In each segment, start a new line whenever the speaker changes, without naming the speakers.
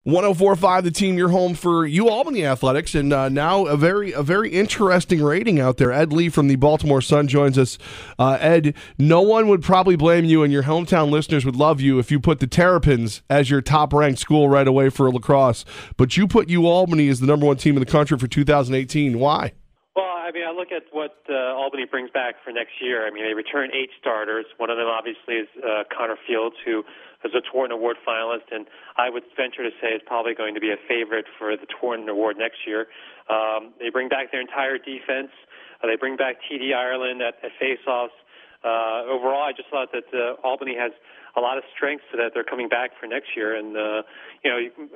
104.5 The Team, your home for UAlbany Athletics, and now a very interesting rating out there. Ed Lee from the Baltimore Sun joins us. Ed, no one would probably blame you, and your hometown listeners would love you if you put the Terrapins as your top-ranked school right away for lacrosse. But you put UAlbany as the number one team in the country for 2018. Why?
Well, I mean, I look at what Albany brings back for next year. I mean, they return 8 starters. One of them, obviously, is Connor Fields, who is a Torton Award finalist, and I would venture to say is probably going to be a favorite for the Torton Award next year. They bring back their entire defense. They bring back T.D. Ireland at faceoffs. Overall, I just thought that Albany has a lot of strengths so that they're coming back for next year. And,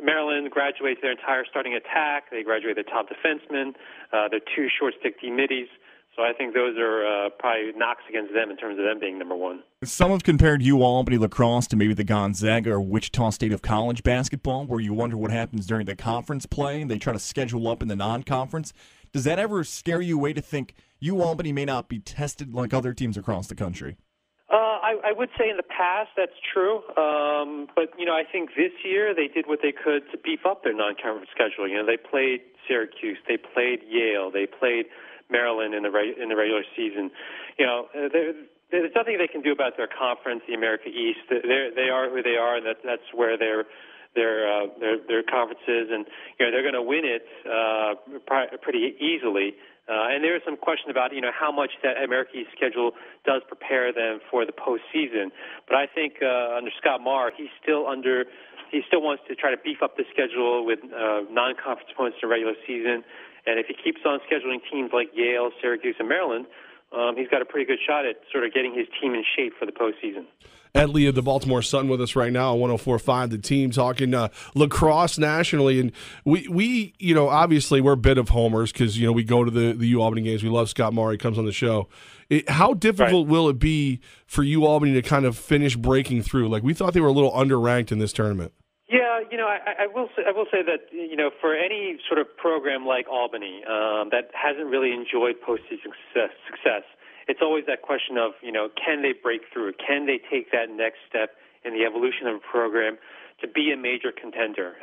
Maryland graduates their entire starting attack. They graduate their top defensemen, their 2 short-stick D-middies. So I think those are probably knocks against them in terms of them being number one.
Some have compared UAlbany lacrosse to maybe the Gonzaga or Wichita State of college basketball, where you wonder what happens during the conference play, and they try to schedule up in the non-conference. Does that ever scare you away to think UAlbany may not be tested like other teams across the country?
I would say in the past that's true, but I think this year they did what they could to beef up their non-conference schedule. They played Syracuse, they played Yale, they played Maryland in the regular season. There's nothing they can do about their conference, the America East. They are who they are, and that's where their conference is, and they're going to win it pretty easily. And there is some question about how much that America East schedule does prepare them for the postseason. But I think under Scott Marr, he still wants to try to beef up the schedule with non-conference opponents in the regular season. And if he keeps on scheduling teams like Yale, Syracuse, and Maryland, he's got a pretty good shot at sort of getting his team in shape for the postseason.
Ed Lee of the Baltimore Sun with us right now on 104.5 The Team, talking lacrosse nationally. And we obviously we're a bit of homers because, we go to the UAlbany games. We love Scott Marr. He comes on the show. How difficult will it be for UAlbany to kind of finish breaking through? Like, we thought they were a little underranked in this tournament.
Yeah, I will say that, for any sort of program like Albany that hasn't really enjoyed postseason success, it's always that question of, can they break through? Can they take that next step in the evolution of a program to be a major contender?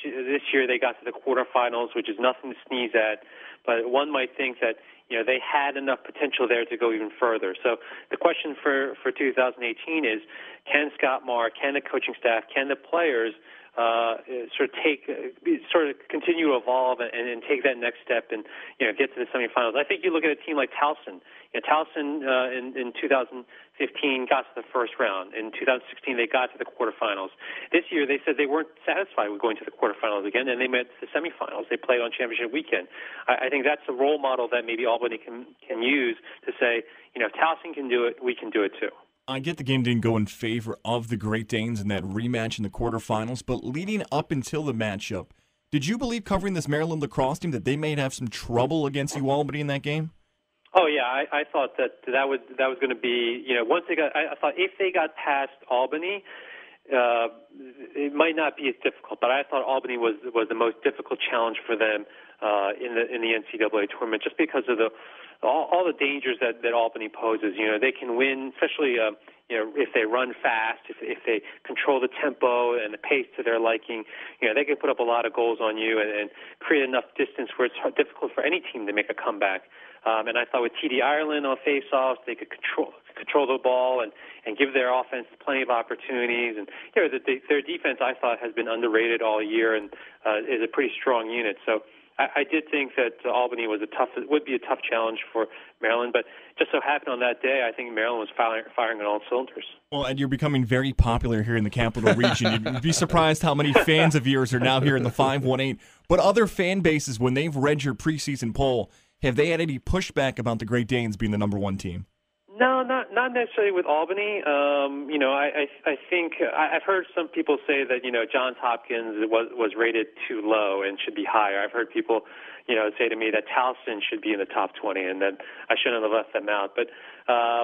This year they got to the quarterfinals, which is nothing to sneeze at, but one might think that, they had enough potential there to go even further. So the question for 2018 is, can Scott Marr, can the coaching staff, can the players sort of continue to evolve and take that next step and get to the semifinals? I think you look at a team like Towson. Towson in 2015 got to the first round. In 2016 they got to the quarterfinals. This year they said they weren't satisfied with going to the quarterfinals again, and they met the semifinals. They played on championship weekend. I think that's a role model that maybe Albany can use to say, if Towson can do it, we can do it too.
I get the game didn't go in favor of the Great Danes in that rematch in the quarterfinals, but leading up until the matchup, did you believe, covering this Maryland lacrosse team, that they may have some trouble against UAlbany in that game?
Oh yeah, I thought that was going to be, once they got, I thought if they got past Albany, it might not be as difficult, but I thought Albany was the most difficult challenge for them in the NCAA tournament, just because of all the dangers that Albany poses. They can win, especially if they run fast, if they control the tempo and the pace to their liking. They can put up a lot of goals on you and create enough distance where it's difficult for any team to make a comeback. And I thought with T.D. Ireland on face-offs, they could control the ball and give their offense plenty of opportunities. And their defense, I thought, has been underrated all year and is a pretty strong unit. So I did think that Albany would be a tough challenge for Maryland, but just so happened on that day, I think Maryland was firing on all cylinders.
Well, and you're becoming very popular here in the Capital Region. You'd be surprised how many fans of yours are now here in the 518. But other fan bases, when they've read your preseason poll, have they had any pushback about the Great Danes being the number one team?
No, not necessarily with Albany. I think I've heard some people say that Johns Hopkins was rated too low and should be higher. I've heard people say to me that Towson should be in the top 20, and that I shouldn't have left them out. But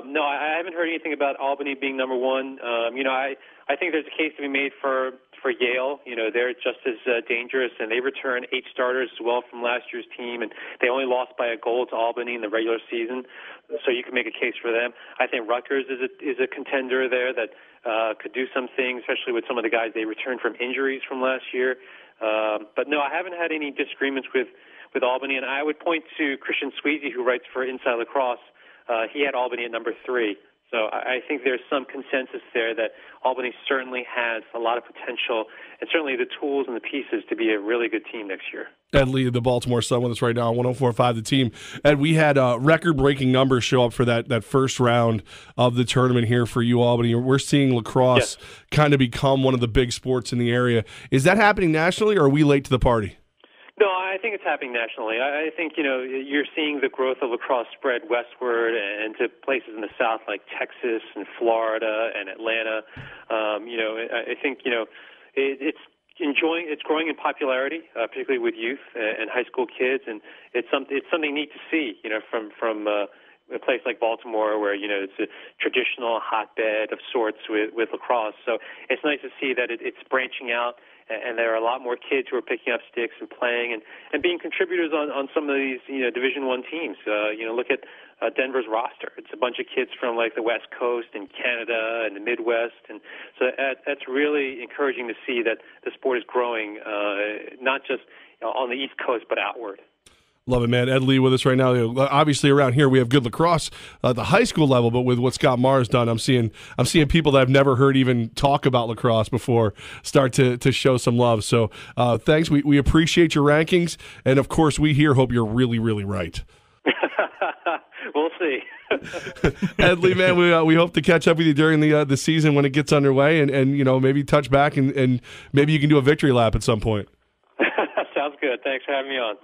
no, I haven't heard anything about Albany being number one. I think there's a case to be made for Yale. They're just as dangerous, and they return 8 starters as well from last year's team, and they only lost by a goal to Albany in the regular season, so you can make a case for them. I think Rutgers is a contender there that could do some things, especially with some of the guys they returned from injuries from last year. But no, I haven't had any disagreements with Albany, and I would point to Christian Sweezy, who writes for Inside Lacrosse. He had Albany at number 3. So I think there's some consensus there that Albany certainly has a lot of potential and certainly the tools and the pieces to be a really good team next year.
Ed Lee, the Baltimore Sun, with us right now on 104.5 The Team. Ed, we had record-breaking numbers show up for that first round of the tournament here for UAlbany. We're seeing lacrosse kind of become one of the big sports in the area. Is that happening nationally, or are we late to the party?
No, I think it's happening nationally. I think, you're seeing the growth of lacrosse spread westward and to places in the South like Texas and Florida and Atlanta. I think, it's growing in popularity, particularly with youth and high school kids, and it's something neat to see, from a place like Baltimore where, it's a traditional hotbed of sorts with lacrosse. So it's nice to see that it's branching out. And there are a lot more kids who are picking up sticks and playing and being contributors on some of these Division I teams. Look at Denver's roster. It's a bunch of kids from like the West Coast and Canada and the Midwest, and so that's really encouraging to see that the sport is growing, not just on the East Coast but outward.
Love it, man. Ed Lee with us right now. Obviously, around here we have good lacrosse at the high school level, but with what Scott Marr's done, I'm seeing people that I've never heard even talk about lacrosse before start to show some love. So thanks. We appreciate your rankings, and of course, we here hope you're really, really right.
We'll see.
Ed Lee, man, we hope to catch up with you during the season when it gets underway, and maybe touch back and maybe you can do a victory lap at some point.
Sounds good. Thanks for having me on.